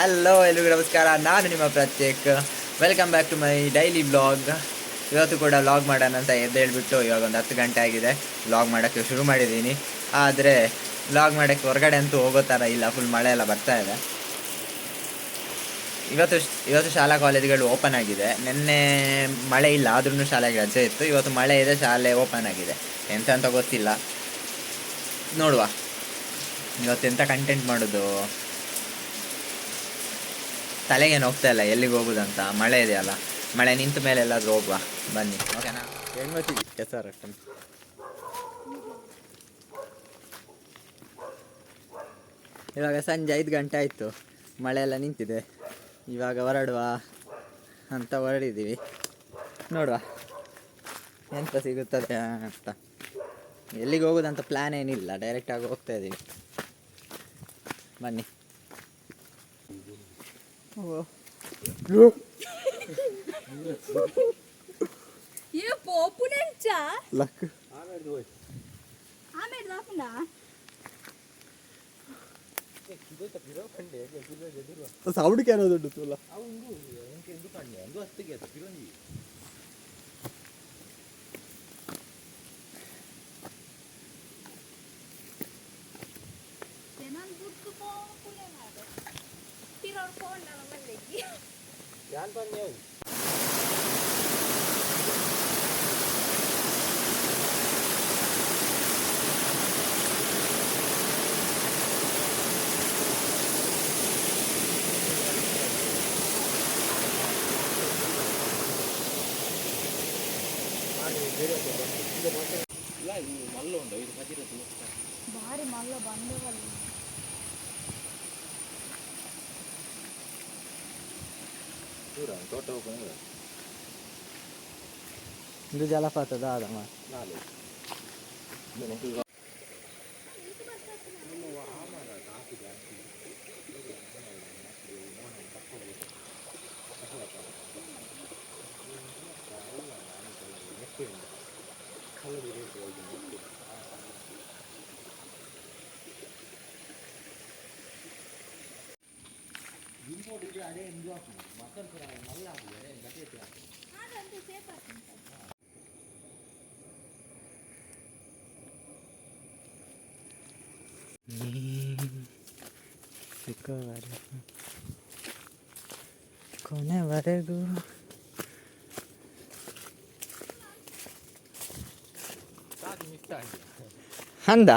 Hello ಎಲ್ರಿಗೂ ನಮಸ್ಕಾರ, ನಾನು ನಿಮ್ಮ Pratyek. Welcome back to my daily vlog. ಇವತ್ತು ಕೂಡ ವ್ಲಾಗ್ ಮಾಡೋಣ ಅಂತ ಎದ್ದೇಳ್ಬಿಟ್ಟು ಇವಾಗ ಒಂದು 10 ಗಂಟೆ ಆಗಿದೆ. ವ್ಲಾಗ್ ಮಾಡೋಕ್ಕೆ ಶುರು ಮಾಡಿದ್ದೀನಿ. ಆದರೆ ವ್ಲಾಗ್ ಮಾಡೋಕ್ಕೆ ಹೊರಗಡೆ ಅಂತೂ ಹೋಗೋ ಥರ ಇಲ್ಲ, ಫುಲ್ ಮಳೆ ಎಲ್ಲ ಬರ್ತಾ ಇದೆ. ಇವತ್ತು ಶಾಲಾ ಕಾಲೇಜುಗಳು ಓಪನ್ ಆಗಿದೆ. ನಿನ್ನೆ ಮಳೆ ಇಲ್ಲ, ಆದ್ರೂ ಶಾಲೆಗೆ ರಜೆ ಇತ್ತು. ಇವತ್ತು ಮಳೆ ಇದೆ, ಶಾಲೆ ಓಪನ್ ಆಗಿದೆ. ಎಂತ ಅಂತ ಗೊತ್ತಿಲ್ಲ, ನೋಡುವ ಇವತ್ತೆಂಥ ಕಂಟೆಂಟ್ ಮಾಡೋದು ತಲೆಗೇನು ಹೋಗ್ತಾ ಇಲ್ಲ, ಎಲ್ಲಿಗೆ ಹೋಗೋದಂತ. ಮಳೆ ಇದೆಯಲ್ಲ, ಮಳೆ ನಿಂತ ಮೇಲೆ ಎಲ್ಲಾದರೂ ಹೋಗುವ ಬನ್ನಿ, ಓಕೆನಾ? ಹೆಣ್ಮತ್ತಿದ್ವಿ ಕೆಸರ. ಇವಾಗ ಸಂಜೆ 5 ಗಂಟೆ ಆಯಿತು, ಮಳೆ ಎಲ್ಲ ನಿಂತಿದೆ. ಇವಾಗ ಹೊರಡುವ ಅಂತ ಹೊರಡಿದ್ದೀವಿ, ನೋಡುವ ಎಂತ ಸಿಗುತ್ತದೆ ಅಂತ. ಎಲ್ಲಿಗೆ ಹೋಗೋದಂತ ಪ್ಲ್ಯಾನ್ ಏನಿಲ್ಲ, ಡೈರೆಕ್ಟಾಗಿ ಹೋಗ್ತಾ ಇದ್ದೀವಿ, ಬನ್ನಿ. సౌండ్ క్యాన్ వద్దు తులా అవును ఇంకెందు కండి అందు వస్తగే తిరంగి జనాన్ గుట్టు పోకునే మాడు తిరోర్ ఫోన్ లా మల్లెకి యాన్ పన్నేవు మళ్ళీ ఉండవు, ఇది పచ్చిరొట్టు భారీ మళ్ళీ బందే వాళ్ళు చూడ తోట ಇದು ಜಲಪಾತದ ಆದಮ್ಮ ನಾಳೆ అదే ఎందుకు మొత్తం మళ్ళీ ಕೊನೆವರೆಗೂ ಅಂದ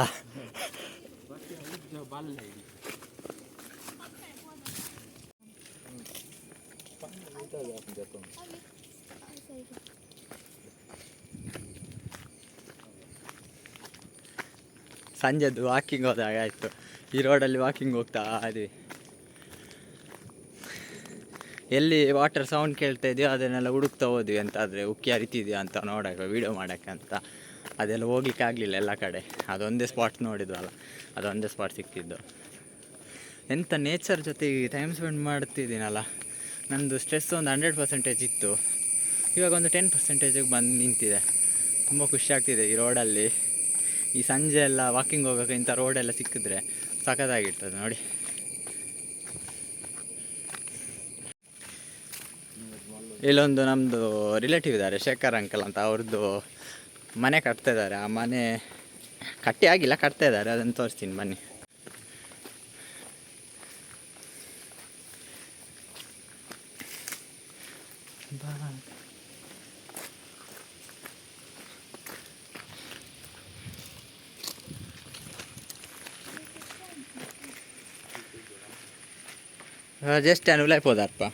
ಸಂಜೆದು ವಾಕಿಂಗ್ ಹೋದಾಗ ಆಯಿತು. ಈ ರೋಡಲ್ಲಿ ವಾಕಿಂಗ್ ಹೋಗ್ತಾ ಇದ್ವಿ. ಎಲ್ಲಿ ವಾಟರ್ ಸೌಂಡ್ ಕೇಳ್ತಾ ಇದೆಯೋ ಅದನ್ನೆಲ್ಲ ಹುಡುಕ್ತಾ ಹೋದ್ವಿ, ಅಂತಾದರೆ ಉಕ್ಕಿ ಹರಿತಿದೆಯಾ ಅಂತ ನೋಡೋಕೆ, ವೀಡಿಯೋ ಮಾಡೋಕ್ಕೆ ಅಂತ. ಅದೆಲ್ಲ ಹೋಗ್ಲಿಕ್ಕೆ ಆಗಲಿಲ್ಲ ಎಲ್ಲ ಕಡೆ. ಅದೊಂದೇ ಸ್ಪಾಟ್ ನೋಡಿದ್ವಲ್ಲ, ಅದೊಂದೇ ಸ್ಪಾಟ್ ಸಿಕ್ಕಿದ್ದು. ಎಂಥ ನೇಚರ್ ಜೊತೆ ಟೈಮ್ ಸ್ಪೆಂಡ್ ಮಾಡ್ತಿದ್ದೀನಲ್ಲ, ನನ್ನದು ಸ್ಟ್ರೆಸ್ ಒಂದು 100% ಇತ್ತು, ಇವಾಗ ಒಂದು 10%ಗೆ ಬಂದು ನಿಂತಿದೆ. ತುಂಬ ಖುಷಿ ಆಗ್ತಿದೆ ಈ ರೋಡಲ್ಲಿ. ಈ ಸಂಜೆ ಎಲ್ಲ ವಾಕಿಂಗ್ ಹೋಗೋಕೆ ಇಂಥ ರೋಡೆಲ್ಲ ಸಿಕ್ಕಿದ್ರೆ ಸಖತ್ತಾಗಿರ್ತದೆ ನೋಡಿ. ಇಲ್ಲೊಂದು ನಮ್ಮದು ರಿಲೇಟಿವ್ ಇದ್ದಾರೆ, ಶೇಖರ್ ಅಂಕಲ್ ಅಂತ. ಅವ್ರದ್ದು ಮನೆ ಕಟ್ತಾ ಇದ್ದಾರೆ. ಆ ಮನೆ ಕಟ್ಟಿ ಆಗಿಲ್ಲ, ಕಟ್ತಾ ಇದ್ದಾರೆ. ಅದನ್ನು ತೋರಿಸ್ತೀನಿ ಬನ್ನಿ. ಜಸ್ಟ್ ಅನುಲೈ ಹೋದಾರಪ್ಪ.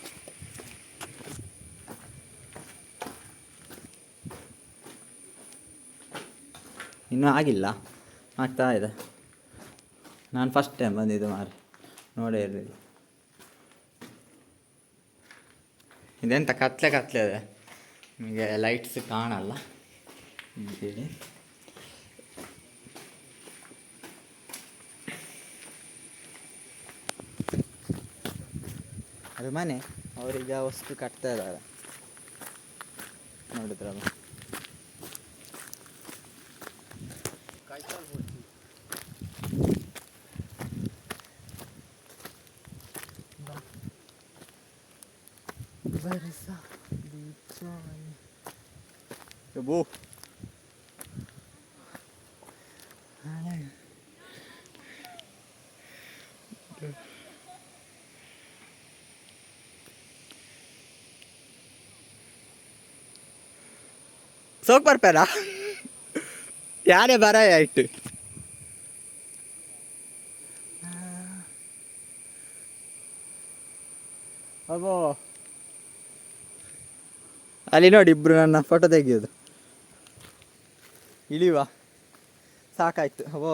ಇನ್ನೂ ಆಗಿಲ್ಲ, ಆಗ್ತಾ ಇದೆ. ನಾನು ಫಸ್ಟ್ ಟೈಮ್ ಬಂದಿದ್ದು ಮಾರಿ, ನೋಡೇ ಇರಲಿಲ್ಲ. ಇದೆಂತ ಕತ್ಲೆ ಇದೆ, ನಿಮಗೆ ಲೈಟ್ಸ್ ಕಾಣಲ್ಲ ಹೇಳಿ. ಅದು ಮನೆ, ಅವರೀಗ ವಸ್ತು ಕಟ್ತಾ ಇದ್ದಾರೆ, ನೋಡಿದ್ರಲ್ಲ. ಬೋ ಸೋಕ್ ಬರ್ಪಾರ ಯಾರೇ ಬರ ಆಯ್ತು ಅಬ್ಬೋ ಅಲ್ಲಿ ನೋಡಿ ಇಬ್ರು ನನ್ನ ಫೋಟೋ ತೆಗಿಯೋದು ಇಳಿವಾ ಸಾಕಾಯ್ತು ಅಬ್ಬೋ